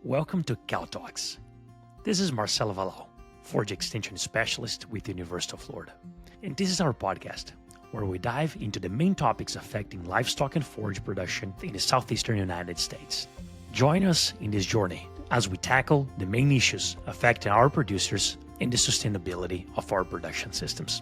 Welcome to Cal Talks. This is Marcelo Valau, Forage Extension Specialist with the University of Florida. And this is our podcast, where we dive into the main topics affecting livestock and forage production in the southeastern United States. Join us in this journey as we tackle the main issues affecting our producers and the sustainability of our production systems.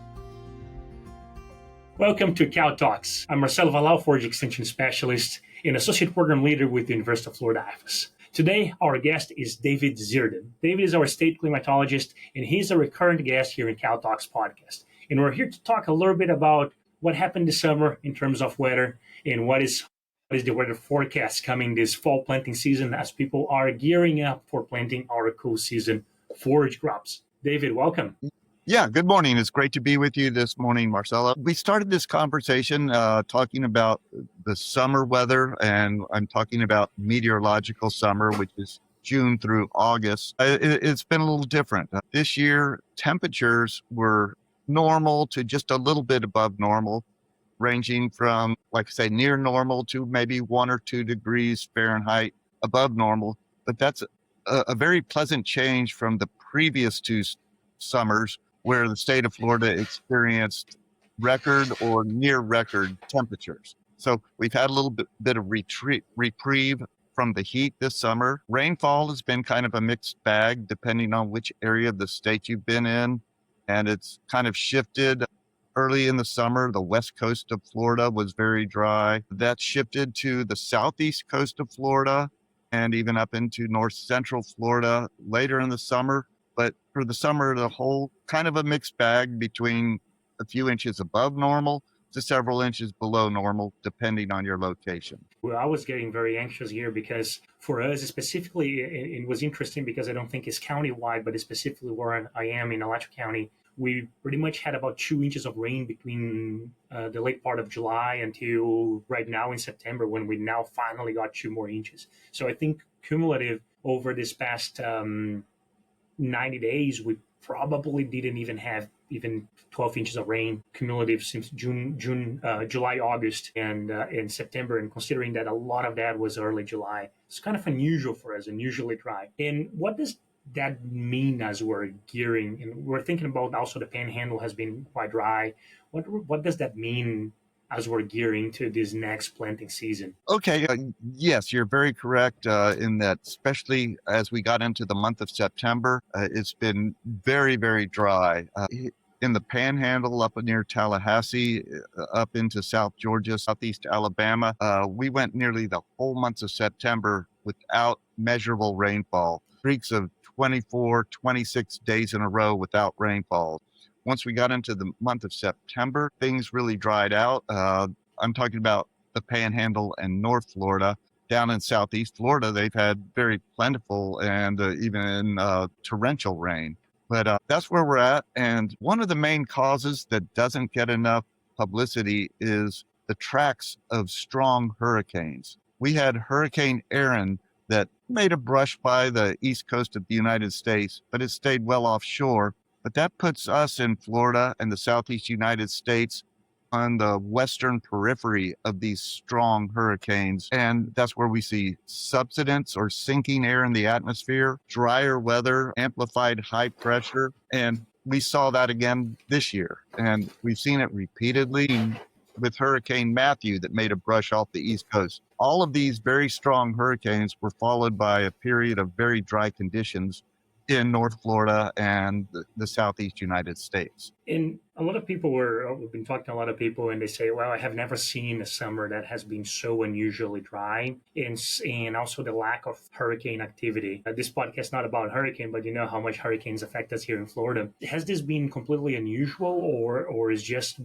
Welcome to Cal Talks. I'm Marcelo Valau, Forage Extension Specialist and Associate Program Leader with the University of Florida IFAS. Today, our guest is David Zierden. David is our state climatologist, and he's a recurrent guest here in Cal Talks podcast. And we're here to talk a little bit about what happened this summer in terms of weather and what is the weather forecast coming this fall planting season as people are gearing up for planting our cool season forage crops. David, welcome. Yeah, good morning. It's great to be with you this morning, Marcelo. We started this conversation talking about the summer weather, and I'm talking about meteorological summer, which is June through August. It's been a little different. This year, temperatures were normal to just a little bit above normal, ranging from, like I say, near normal to maybe 1 or 2 degrees Fahrenheit above normal. But that's a very pleasant change from the previous 2 summers, where the state of Florida experienced record or near record temperatures. So we've had a little bit of reprieve from the heat this summer. Rainfall has been kind of a mixed bag depending on which area of the state you've been in. And it's kind of shifted. Early in the summer, the west coast of Florida was very dry. That shifted to the southeast coast of Florida and even up into north central Florida later in the summer. But for the summer as a whole, kind of a mixed bag between a few inches above normal to several inches below normal, depending on your location. Well, I was getting very anxious here because for us specifically, it was interesting because I don't think it's countywide, but specifically where I am in Alachua County, we pretty much had about 2 inches of rain between the late part of July until right now in September, when we now finally got 2 more inches. So I think cumulative over this past 90 days, we probably didn't even have 12 inches of rain cumulative since July, August, and September. And considering that a lot of that was early July, it's kind of unusual for us, unusually dry. And what does that mean as we're gearing? And we're thinking about also the Panhandle has been quite dry. What does that mean as we're gearing to this next planting season? Okay, yes, you're very correct in that, especially as we got into the month of September, it's been very, very dry. In the Panhandle, up near Tallahassee, up into South Georgia, Southeast Alabama, we went nearly the whole month of September without measurable rainfall. Streaks of 24, 26 days in a row without rainfall. Once we got into the month of September, things really dried out. I'm talking about the Panhandle and North Florida. Down in Southeast Florida, they've had very plentiful and even torrential rain. But that's where we're at. And one of the main causes that doesn't get enough publicity is the tracks of strong hurricanes. We had Hurricane Erin that made a brush by the east coast of the United States, but it stayed well offshore. But that puts us in Florida and the southeast United States on the western periphery of these strong hurricanes. And that's where we see subsidence or sinking air in the atmosphere, drier weather, amplified high pressure. And we saw that again this year. And we've seen it repeatedly with Hurricane Matthew that made a brush off the East Coast. All of these very strong hurricanes were followed by a period of very dry conditions in North Florida and the southeast United States. And a lot of people we've been talking to a lot of people, and they say, well, I have never seen a summer that has been so unusually dry, and also the lack of hurricane activity. This podcast is not about hurricane, but you know how much hurricanes affect us here in Florida. Has this been completely unusual, or is just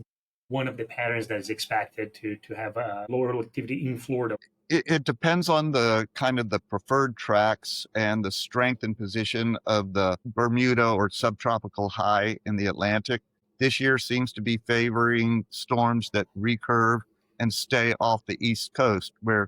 one of the patterns that is expected to have a lower activity in Florida? It depends on the kind of the preferred tracks and the strength and position of the Bermuda or subtropical high in the Atlantic. This year seems to be favoring storms that recurve and stay off the East Coast, where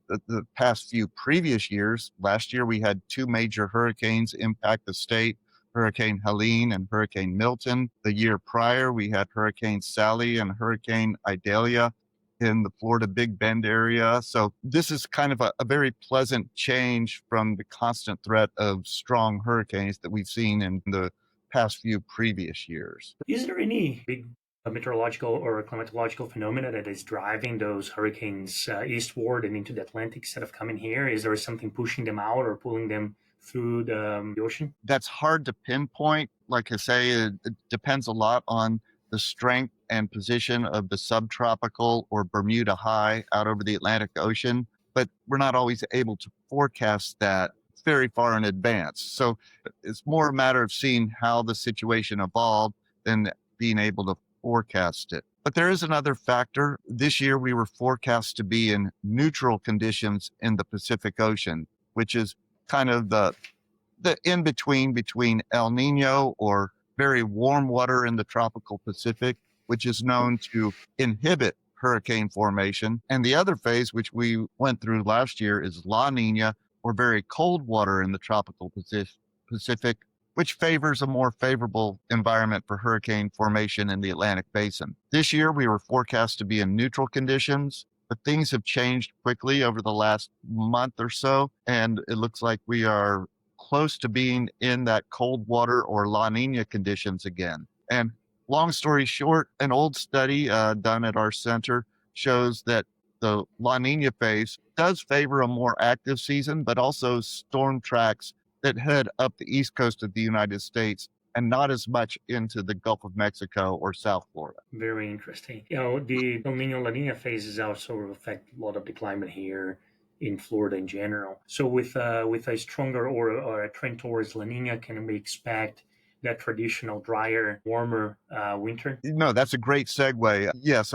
the past few previous years, last year we had 2 major hurricanes impact the state, Hurricane Helene and Hurricane Milton. The year prior, we had Hurricane Sally and Hurricane Idalia in the Florida Big Bend area. So this is kind of a very pleasant change from the constant threat of strong hurricanes that we've seen in the past few previous years. Is there any big meteorological or climatological phenomena that is driving those hurricanes eastward and into the Atlantic instead of coming here? Is there something pushing them out or pulling them through the ocean? That's hard to pinpoint. Like I say, it depends a lot on the strength and position of the subtropical or Bermuda high out over the Atlantic Ocean, but we're not always able to forecast that very far in advance. So it's more a matter of seeing how the situation evolved than being able to forecast it. But there is another factor. This year we were forecast to be in neutral conditions in the Pacific Ocean, which is kind of the in between El Nino, or very warm water in the tropical Pacific, which is known to inhibit hurricane formation. And the other phase, which we went through last year, is La Nina, or very cold water in the tropical Pacific, which favors a more favorable environment for hurricane formation in the Atlantic Basin. This year, we were forecast to be in neutral conditions, but things have changed quickly over the last month or so, and it looks like we are close to being in that cold water or La Nina conditions again. And long story short, an old study done at our center shows that the La Nina phase does favor a more active season, but also storm tracks that head up the east coast of the United States and not as much into the Gulf of Mexico or South Florida. Very interesting. The El Nino La Nina phases also affect a lot of the climate here in Florida in general. So with a stronger or a trend towards La Nina, can we expect that traditional drier, warmer winter? No, that's a great segue. Yes,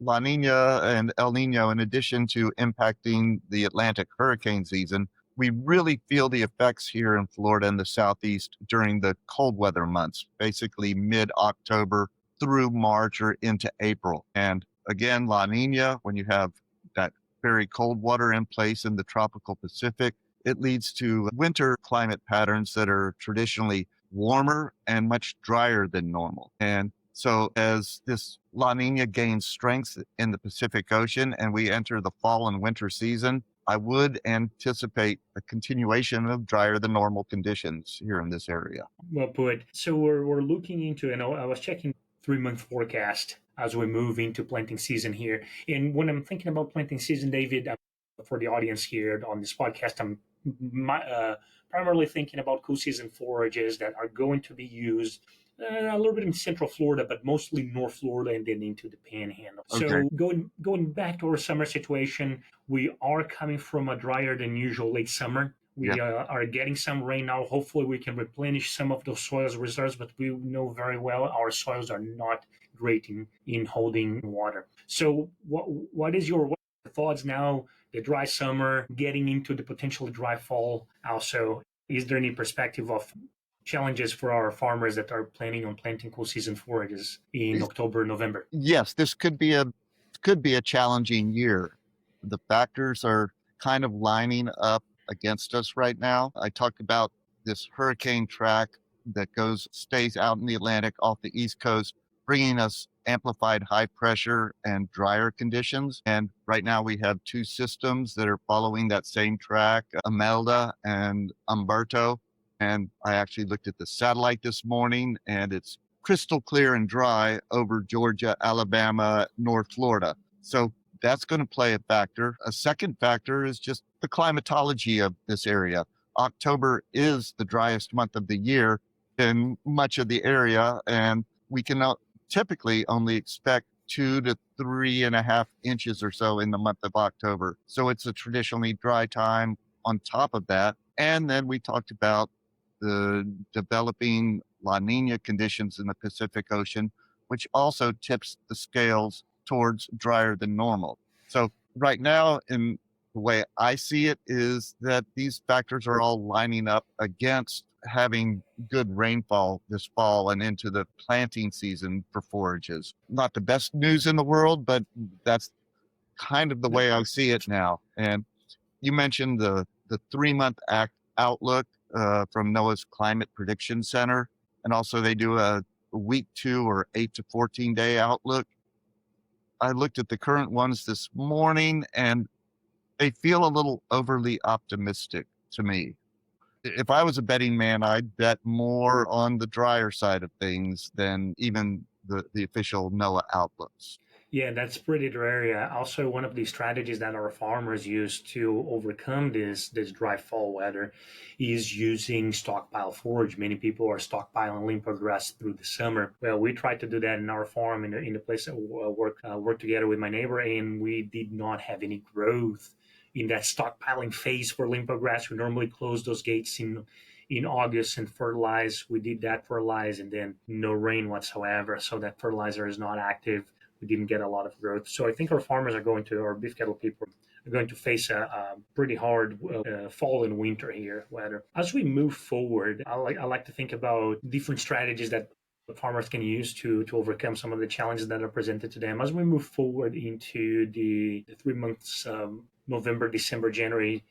La Nina and El Nino, in addition to impacting the Atlantic hurricane season, we really feel the effects here in Florida and the Southeast during the cold weather months, basically mid-October through March or into April. And again, La Nina, when you have that very cold water in place in the tropical Pacific, it leads to winter climate patterns that are traditionally warmer and much drier than normal. And so as this La Nina gains strength in the Pacific Ocean and we enter the fall and winter season, I would anticipate a continuation of drier than normal conditions here in this area. Well put. So we're looking into, and I was checking 3-month forecast as we move into planting season here. And when I'm thinking about planting season, David, for the audience here on this podcast, I'm primarily thinking about cool season forages that are going to be used a little bit in Central Florida, but mostly North Florida and then into the Panhandle. Okay. So going back to our summer situation, we are coming from a drier than usual late summer. We are getting some rain now. Hopefully we can replenish some of those soils reserves, but we know very well our soils are not great in holding water. So what is your thoughts now, the dry summer, getting into the potentially dry fall also? Is there any perspective of challenges for our farmers that are planning on planting cool season forages in October, November? Yes, this could be a challenging year. The factors are kind of lining up against us right now. I talked about this hurricane track that stays out in the Atlantic off the East Coast, bringing us amplified high pressure and drier conditions. And right now we have two systems that are following that same track, Imelda and Umberto. And I actually looked at the satellite this morning, and it's crystal clear and dry over Georgia, Alabama, North Florida. So that's going to play a factor. A second factor is just the climatology of this area. October is the driest month of the year in much of the area, and we can typically only expect 2 to 3.5 inches or so in the month of October. So it's a traditionally dry time on top of that. And then we talked about the developing La Nina conditions in the Pacific Ocean, which also tips the scales towards drier than normal. So right now, in the way I see it, is that these factors are all lining up against having good rainfall this fall and into the planting season for forages. Not the best news in the world, but that's kind of the way I see it now. And you mentioned the 3-month outlook from NOAA's Climate Prediction Center. And also they do a week 2 or 8 to 14 day outlook. I looked at the current ones this morning and they feel a little overly optimistic to me. If I was a betting man, I'd bet more on the drier side of things than even the official NOAA outlooks. Yeah, that's pretty rare. Also, one of the strategies that our farmers use to overcome this dry fall weather is using stockpile forage. Many people are stockpiling limpo grass through the summer. Well, we tried to do that in our farm in the place that work together with my neighbor, and we did not have any growth in that stockpiling phase for limpo grass. We normally close those gates in August and fertilize. We did that fertilize, and then no rain whatsoever, so that fertilizer is not active. We didn't get a lot of growth. So I think our farmers are going to, our beef cattle people are going to face a pretty hard fall and winter here weather. As we move forward, I like to think about different strategies that farmers can use to overcome some of the challenges that are presented to them. As we move forward into the 3 months, November, December, January,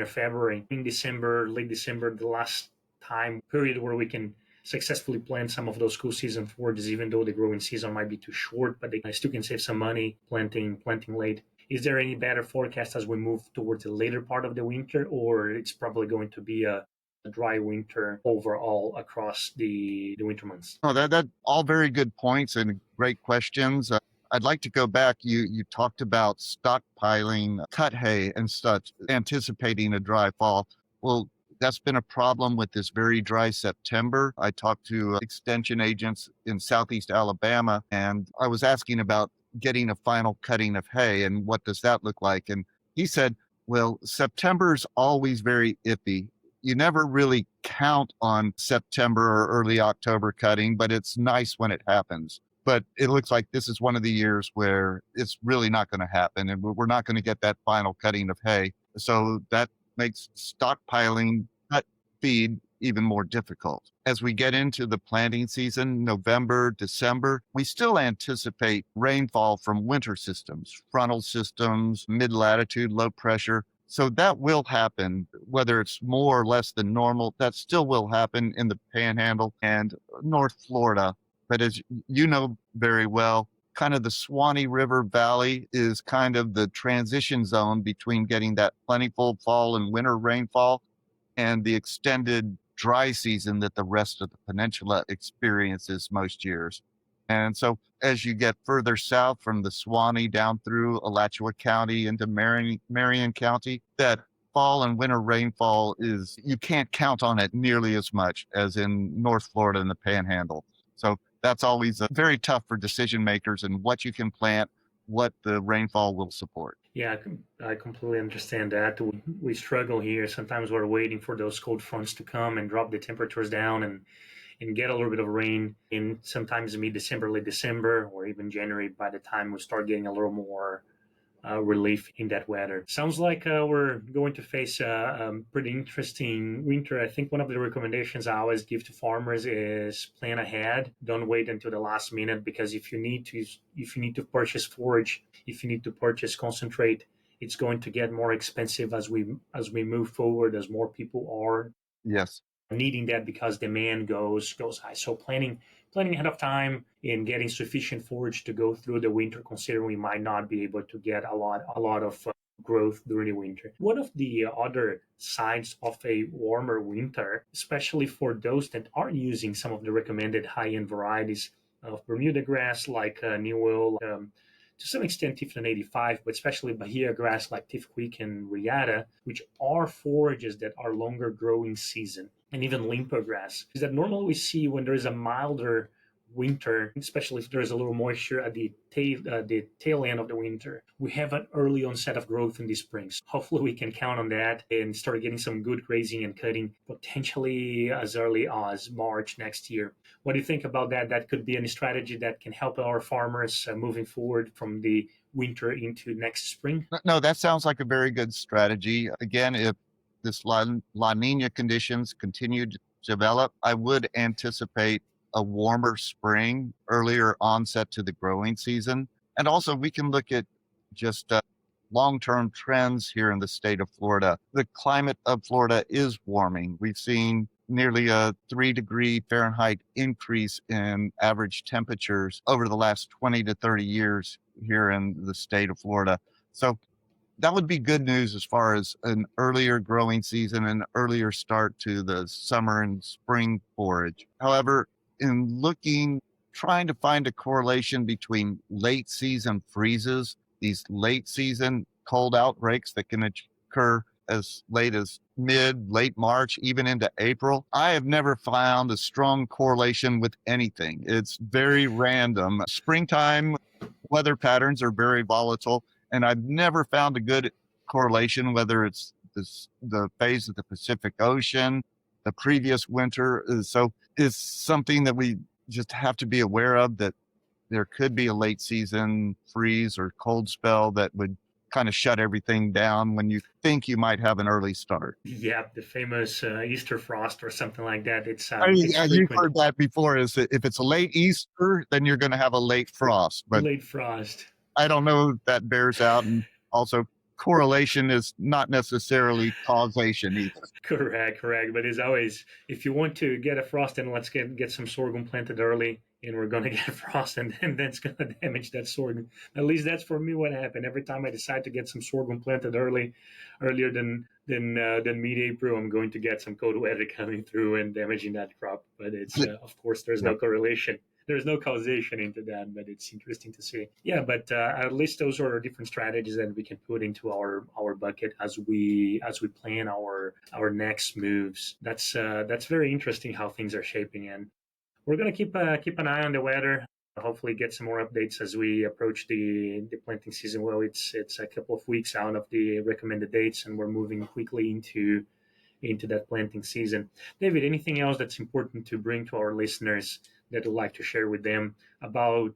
February. In December, late December, the last time period where we can successfully plant some of those cool season forages, even though the growing season might be too short, but they still can save some money planting late. Is there any better forecast as we move towards the later part of the winter, or it's probably going to be a dry winter overall across the winter months? Oh, that all very good points and great questions. I'd like to go back. You talked about stockpiling cut hay and such, anticipating a dry fall. Well, that's been a problem with this very dry September. I talked to extension agents in Southeast Alabama, and I was asking about getting a final cutting of hay and what does that look like. And he said, well, September's always very iffy. You never really count on September or early October cutting, but it's nice when it happens. But it looks like this is one of the years where it's really not going to happen, and we're not going to get that final cutting of hay. So that makes stockpiling cut feed even more difficult. As we get into the planting season, November, December, we still anticipate rainfall from winter systems, frontal systems, mid-latitude, low pressure. So that will happen, whether it's more or less than normal. That still will happen in the Panhandle and North Florida. But as you know very well, kind of the Swanee River Valley is kind of the transition zone between getting that plentiful fall and winter rainfall and the extended dry season that the rest of the peninsula experiences most years. And so as you get further south from the Swanee down through Alachua County into Marion County, that fall and winter rainfall you can't count on it nearly as much as in North Florida and the Panhandle. So that's always very tough for decision makers and what you can plant, what the rainfall will support. Yeah, I completely understand that. We struggle here. Sometimes we're waiting for those cold fronts to come and drop the temperatures down and get a little bit of rain in sometimes mid-December, late December, or even January by the time we start getting a little more relief in that weather. Sounds like we're going to face a pretty interesting winter. I think one of the recommendations I always give to farmers is plan ahead. Don't wait until the last minute, because if you need to purchase forage, if you need to purchase concentrate, it's going to get more expensive as we move forward, as more people are Yes. needing that because demand goes high. So planning ahead of time and getting sufficient forage to go through the winter, considering we might not be able to get a lot of growth during the winter. One of the other sides of a warmer winter, especially for those that aren't using some of the recommended high-end varieties of Bermuda grass like New Oil, to some extent Tiflin 85, but especially Bahia grass like Tifquik and Riata, which are forages that are longer growing season, and even limpo grass, is that normally we see when there is a milder winter, especially if there's a little moisture at the tail end of the winter, we have an early onset of growth in the springs. Hopefully we can count on that and start getting some good grazing and cutting potentially as early as March next year. What do you think about that? That could be a strategy that can help our farmers moving forward from the winter into next spring? No, that sounds like a very good strategy. Again, if this La Nina conditions continue to develop, I would anticipate a warmer spring, earlier onset to the growing season. And also we can look at just long-term trends here in the state of Florida. The climate of Florida is warming. We've seen nearly a 3-degree Fahrenheit increase in average temperatures over the last 20 to 30 years here in the state of Florida. So that would be good news as far as an earlier growing season and earlier start to the summer and spring forage. However, in trying to find a correlation between late season freezes, these late season cold outbreaks that can occur as late as late March, even into April, I have never found a strong correlation with anything. It's very random. Springtime weather patterns are very volatile, and I've never found a good correlation, whether it's the phase of the Pacific Ocean, the previous winter. So it's something that we just have to be aware of, that there could be a late season freeze or cold spell that would kind of shut everything down when you think you might have an early start. Yeah, the famous Easter frost or something like that. It's You've frequent. heard that before, is that if it's a late Easter, then you're going to have a late frost. But Late frost. I don't know if that bears out. And also, correlation is not necessarily causation either. Correct. But it's always, if you want to get a frost, then let's get some sorghum planted early, and we're going to get a frost, and then that's going to damage that sorghum. At least that's for me what happened. Every time I decide to get some sorghum planted earlier than mid-April, I'm going to get some cold weather coming through and damaging that crop. But it's of course there's no correlation. There's no causation into that, but it's interesting to see. Yeah, but at least those are different strategies that we can put into our bucket as we plan our next moves. That's very interesting how things are shaping in. We're gonna keep an eye on the weather. Hopefully, get some more updates as we approach the planting season. Well, it's a couple of weeks out of the recommended dates, and we're moving quickly into that planting season. David, anything else that's important to bring to our listeners that you'd like to share with them about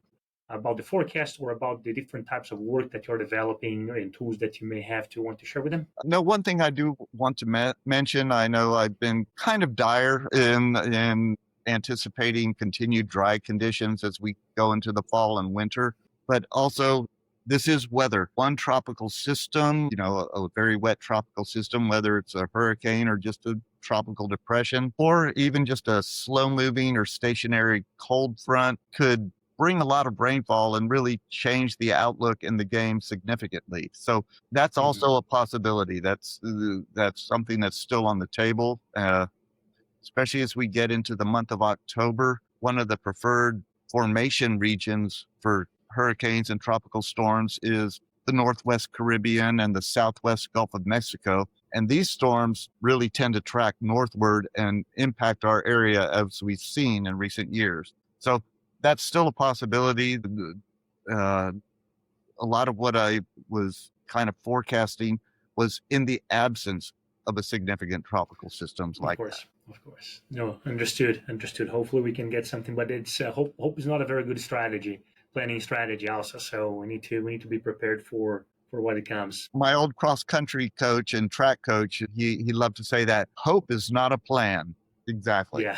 the forecast, or about the different types of work that you're developing and tools that you may have to want to share with them? No, one thing I do want to mention, I know I've been kind of dire in anticipating continued dry conditions as we go into the fall and winter, but also this is weather. One tropical system, a very wet tropical system, whether it's a hurricane or just a tropical depression, or even just a slow moving or stationary cold front, could bring a lot of rainfall and really change the outlook in the game significantly. So that's also a possibility. That's something that's still on the table, especially as we get into the month of October. One of the preferred formation regions for hurricanes and tropical storms is the Northwest Caribbean and the Southwest Gulf of Mexico. And these storms really tend to track northward and impact our area, as we've seen in recent years. So that's still a possibility. A lot of what I was kind of forecasting was in the absence of a significant tropical systems like that. Of course. No, understood. Hopefully we can get something, but it's hope is not a very good planning strategy also. So we need to be prepared for what it comes. My old cross country coach and track coach, he loved to say that hope is not a plan. Exactly. Yeah.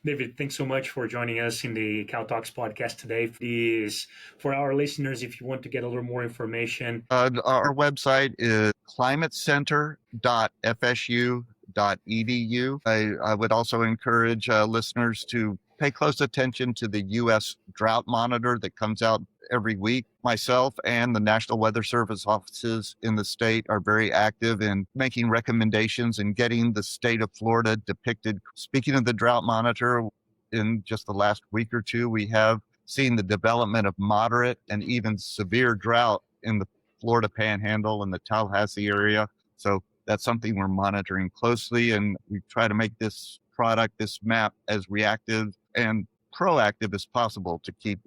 David, thanks so much for joining us in the Cow Talks podcast today. Please, for our listeners, if you want to get a little more information, our website is climatecenter.fsu.edu. I would also encourage listeners to pay close attention to the U.S. Drought Monitor that comes out every week. Myself and the National Weather Service offices in the state are very active in making recommendations and getting the state of Florida depicted. Speaking of the Drought Monitor, in just the last week or two, we have seen the development of moderate and even severe drought in the Florida Panhandle and the Tallahassee area. So that's something we're monitoring closely, and we try to make this map, as reactive and proactive as possible to keep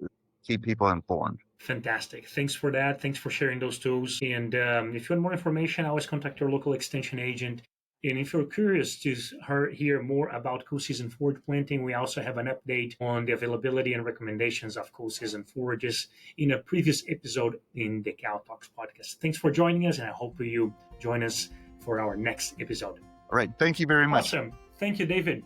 people informed. Fantastic. Thanks for that. Thanks for sharing those tools. And if you want more information, always contact your local extension agent. And if you're curious to hear more about cool season forage planting, we also have an update on the availability and recommendations of cool season forages in a previous episode in the Cow Talks podcast. Thanks for joining us, and I hope you join us for our next episode. All right. Thank you very much. Awesome. Thank you, David.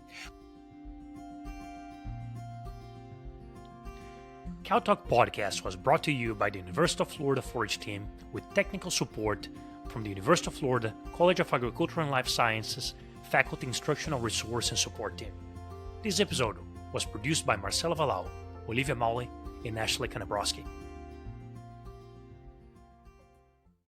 Cow Talk Podcast was brought to you by the University of Florida Forage Team with technical support from the University of Florida College of Agriculture and Life Sciences, Faculty Instructional Resource and Support Team. This episode was produced by Marcelo Valal, Olivia Maule, and Ashley Kanabrowski.